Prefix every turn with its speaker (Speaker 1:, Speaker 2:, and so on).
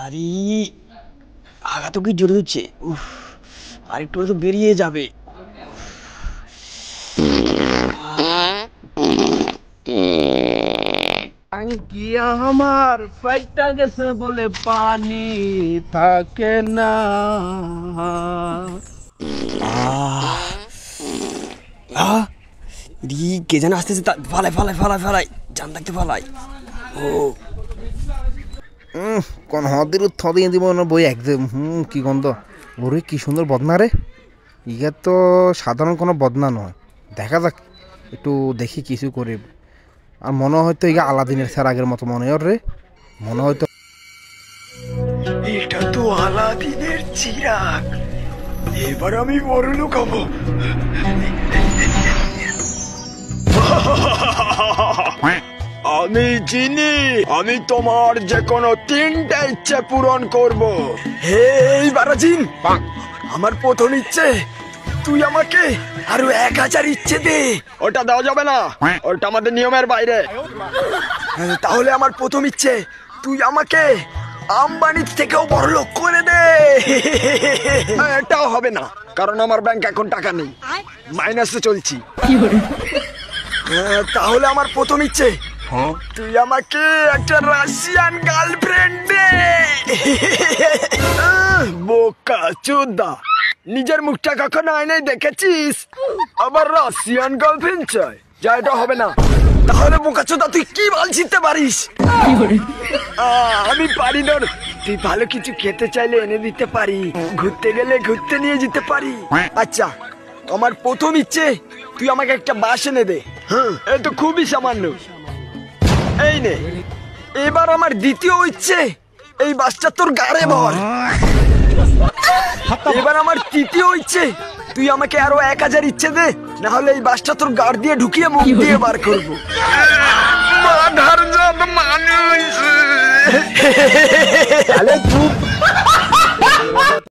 Speaker 1: আরে আগা তো কি জোরে হচ্ছে। উফ, আর একটু হলে তো বেরিয়ে যাবে।
Speaker 2: কি আমার ফাইটটা গেছে বলে পানি থাকে না।
Speaker 1: কে যেন আসতেছে, ফালাই ফালাই ফালাই ফালাই, জান থাকতে ফালাই। ও
Speaker 2: কোন হদের থদিয়ে দিব না বই একদম। কি গন্ধ। ওরে কি সুন্দর বদনা রে। ইয়া তো সাধারণ কোনো বদনা নয়। দেখা যাক, একটু দেখি কিছু করে। আর মনে হয়তো ইয়া আলাদিনের স্যার আগের মতো মনে হয় রে। মনে হয়তো
Speaker 1: এটা তো আলাদিনের চিরাগ। এবার আমি বড়লোক হব। আমি চিনি, আমি তোমার যে কোনো 3টা ইচ্ছে পূরণ করব। হেই বারাজিন, আমার প্রথম ইচ্ছে তুই আমাকে আরো 1000 ইচ্ছে দে। ওটা দেওয়া যাবে না, ওটা আমাদের নিয়মের বাইরে। তাহলে আমার প্রথম ইচ্ছে তুই আমাকে আম্বানির থেকেও বড় লোক করে দে। এটাও হবে না, কারণ আমার ব্যাংক এখন টাকা নেই, মাইনাসে চলছি। তাহলে আমার প্রথম ইচ্ছে তুই আমাকে একটা রাশিয়ান গার্লফ্রেন্ড দে। বোকা চোদা, নিজের মুখটা কখনো আয়নায় দেখেছিস, আবার রাশিয়ান গার্লফ্রেন্ড চাই? যা, এটা হবে না। তাহলে বোকা চোদা তুই কি মাল জিততে পারিস? আমি পারি না। তুই ভালো কিছু খেতে চাইলে এনে দিতে পারি, ঘুরতে গেলে ঘুরতে নিয়ে যেতে পারি। আচ্ছা, আমার প্রথম ইচ্ছে তুই আমাকে একটা বাস এনে দে। এই তো খুবই সামান্য। এই নে। এবার আমার দ্বিতীয় ইচ্ছে, এই বাসটা তোর গাড়ে ভর। এবার আমার তৃতীয় ইচ্ছে তুই আমাকে আরো 1000 ইচ্ছে দে, না হলে এই বাসটা তোর গাড় দিয়ে ঢুকিয়ে মুখ দিয়ে বার করবো। চুপ